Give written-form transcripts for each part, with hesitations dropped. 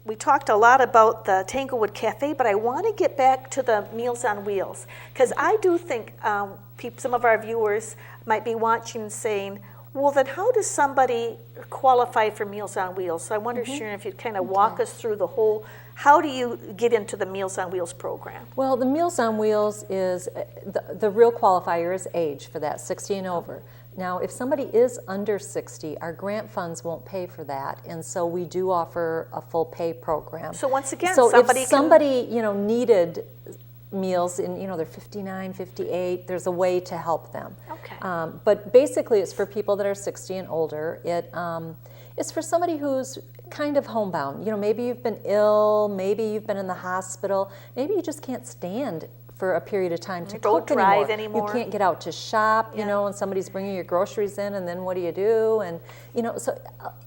We talked a lot about the Tanglewood Cafe, but I want to get back to the Meals on Wheels, because I do think some of our viewers might be watching and saying, well, then how does somebody qualify for Meals on Wheels? So I wonder, Sharon, if you'd kind of walk us through the whole, how do you get into the Meals on Wheels program? Well, the Meals on Wheels is, the real qualifier is age for that, 60 and over. Now, if somebody is under 60, our grant funds won't pay for that, and so we do offer a full pay program. So once again, so if somebody needed meals and they're 59, 58, there's a way to help them. Okay. But basically, it's for people that are 60 and older. It's for somebody who's kind of homebound. Maybe you've been ill, maybe you've been in the hospital, maybe you just can't stand for a period of time to cook anymore. You can't get out to shop, and somebody's bringing your groceries in, and then what do you do? And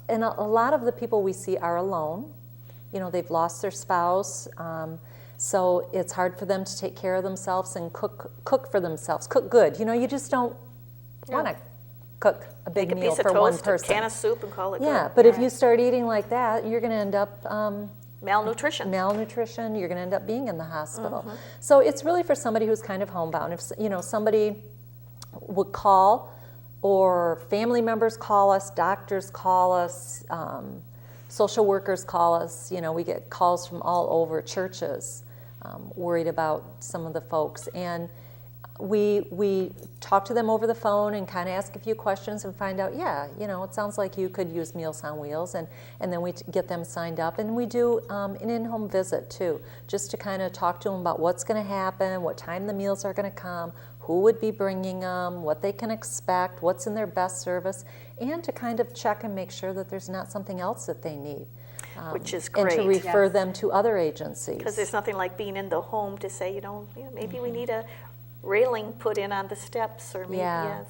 and a lot of the people we see are alone. They've lost their spouse, so it's hard for them to take care of themselves and cook for themselves, cook good. You just don't want to cook a big meal for one person. A can of soup and call it good. Yeah, but if you start eating like that, you're going to end up malnutrition. You're going to end up being in the hospital. So it's really for somebody who's kind of homebound. If somebody would call, or family members call us, doctors call us, social workers call us. We get calls from all over, churches worried about some of the folks, and we talk to them over the phone and kind of ask a few questions and find out, it sounds like you could use Meals on Wheels, and then we get them signed up, and we do an in-home visit too, just to kind of talk to them about what's going to happen, what time the meals are going to come, who would be bringing them, what they can expect, what's in their best service, and to kind of check and make sure that there's not something else that they need. Which is great. And to refer them to other agencies. Because there's nothing like being in the home to say, maybe we need a railing put in on the steps, or maybe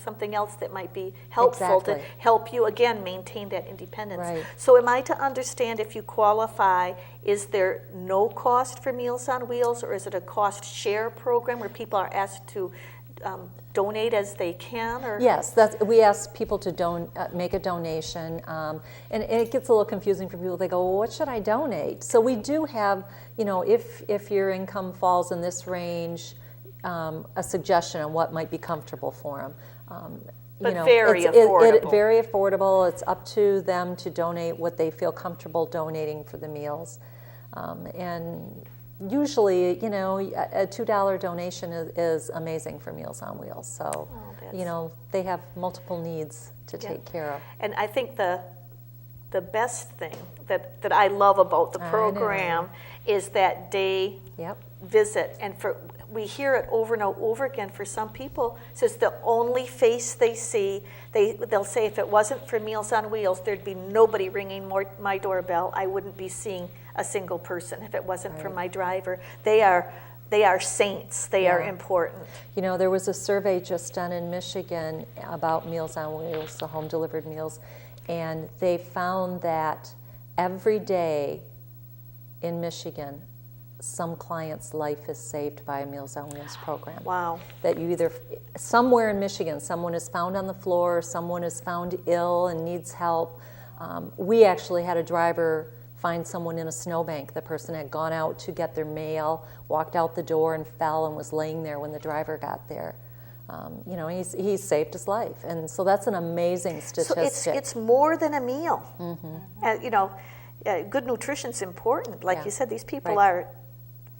something else that might be helpful to help you, again, maintain that independence. Right. So am I to understand, if you qualify, is there no cost for Meals on Wheels, or is it a cost share program where people are asked to donate as they can? Or? Yes, we ask people to make a donation, and it gets a little confusing for people. They go, well, what should I donate? So we do have, if your income falls in this range, a suggestion on what might be comfortable for them. Very affordable. Very affordable. It's up to them to donate what they feel comfortable donating for the meals. And usually, a $2 donation is amazing for Meals on Wheels. So, they have multiple needs to take care of. And I think the best thing that I love about the program is that day visit. And we hear it over and over again. For some people, it's the only face they see. They'll say, if it wasn't for Meals on Wheels, there'd be nobody ringing my doorbell. I wouldn't be seeing a single person if it wasn't for my driver. They are saints. They are important. There was a survey just done in Michigan about Meals on Wheels, the home delivered meals, and they found that every day in Michigan, some client's life is saved by a Meals on Wheels program. Wow. That somewhere in Michigan, someone is found on the floor, someone is found ill and needs help. We actually had a driver find someone in a snowbank. The person had gone out to get their mail, walked out the door and fell and was laying there when the driver got there. He saved his life. And so that's an amazing statistic. So it's more than a meal. Good nutrition's important. Like you said, these people are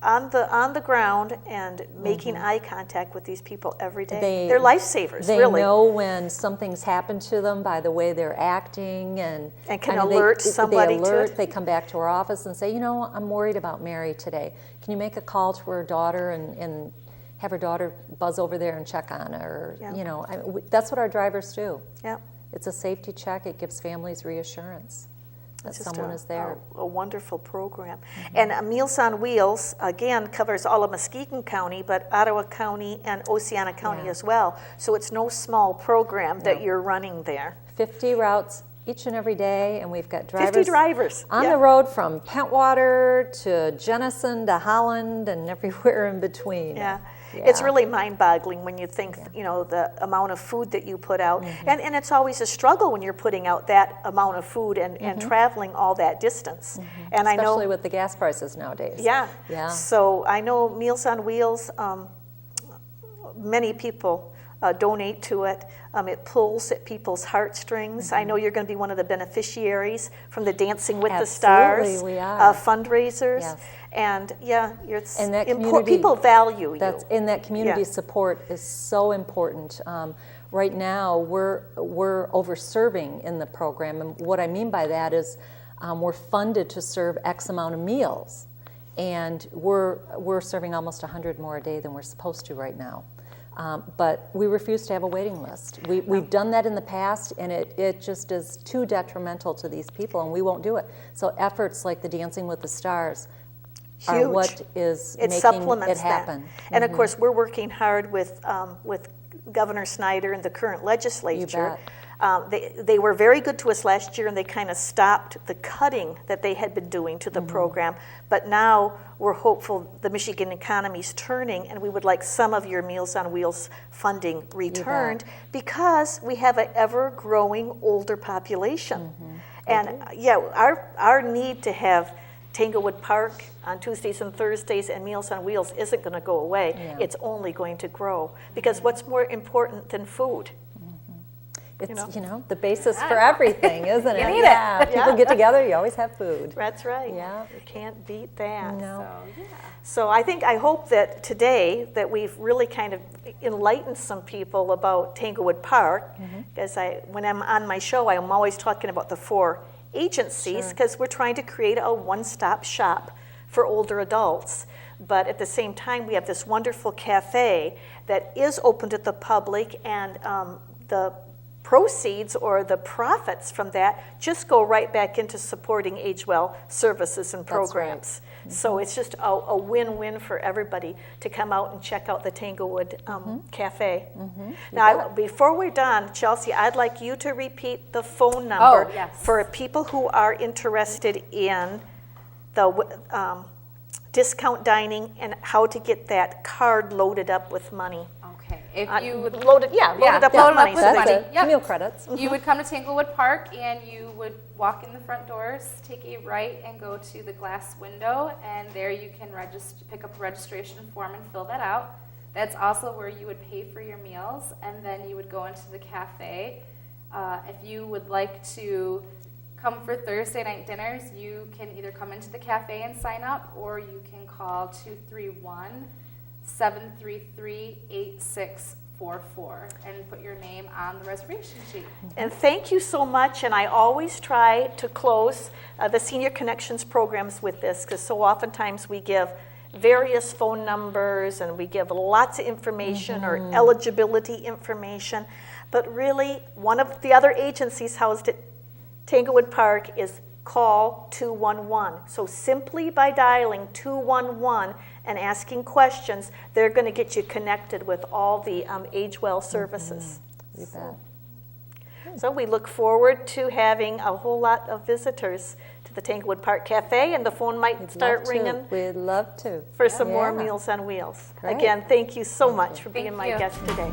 on the ground and making eye contact with these people every day. They're lifesavers, really. They know when something's happened to them by the way they're acting, and can alert somebody to it. They come back to our office and say, I'm worried about Mary today. Can you make a call to her daughter and have her daughter buzz over there and check on her? That's what our drivers do. Yeah. It's a safety check. It gives families reassurance that someone is there. A wonderful program. And Meals on Wheels, again, covers all of Muskegon County, but Ottawa County and Oceana County as well. So it's no small program that you're running there. 50 routes each and every day, and we've got drivers 50 drivers on the road from Pentwater to Jenison to Holland and everywhere in between. Yeah. It's really mind-boggling when you think, you know, the amount of food that you put out. And it's always a struggle when you're putting out that amount of food and traveling all that distance. And Especially I know, with the gas prices nowadays. Yeah. So I know Meals on Wheels, many people donate to it. It pulls at people's heartstrings. I know you're going to be one of the beneficiaries from the Dancing with the Stars we are. fundraisers. Yes. And it's And that community, people value you. And that community support is so important. Right now, we're over-serving in the program, and what I mean by that is we're funded to serve X amount of meals, and we're serving almost 100 more a day than we're supposed to right now. But we refuse to have a waiting list. We've done that in the past, and it just is too detrimental to these people, and we won't do it. So efforts like the Dancing with the Stars are what is making it happen. And of course, we're working hard with Governor Snyder and the current legislature. They were very good to us last year, and they kind of stopped the cutting that they had been doing to the program. But now we're hopeful the Michigan economy's turning, and we would like some of your Meals on Wheels funding returned because we have an ever-growing older population. And our need to have Tanglewood Park on Tuesdays and Thursdays and Meals on Wheels isn't going to go away. It's only going to grow, because what's more important than food? It's, you know, the basis for everything, isn't it? You need it. People get together, you always have food. That's right. Yeah. You can't beat that. No. So I hope that today that we've really kind of enlightened some people about Tanglewood Park, because when I'm on my show, I'm always talking about the 4 agencies, because we're trying to create a one-stop shop for older adults. But at the same time, we have this wonderful cafe that is open to the public, and the proceeds or the profits from that just go right back into supporting Age Well services and programs. So it's just a win-win for everybody to come out and check out the Tanglewood Cafe. Now, before we're done, Chelsea, I'd like you to repeat the phone number for people who are interested in the discount dining and how to get that card loaded up with money. Okay. If you would loaded up with money. That's it. Meal credits. You would come to Tanglewood Park, and you would walk in the front doors, take a right, and go to the glass window, and there you can pick up a registration form and fill that out. That's also where you would pay for your meals, and then you would go into the cafe. If you would like to come for Thursday night dinners, you can either come into the cafe and sign up, or you can call 231-733-8644 and put your name on the reservation sheet. And thank you so much. And I always try to close the Senior Connections programs with this, because so oftentimes we give various phone numbers and we give lots of information or eligibility information. But really, one of the other agencies housed at Tanglewood Park is call 211. So simply by dialing 211 and asking questions, they're going to get you connected with all the Age Well services. You bet. So we look forward to having a whole lot of visitors to the Tanglewood Park Cafe, and the phone might start ringing. We'd love to. For some more Meals on Wheels. Great. Again, thank you so much for being my guest today.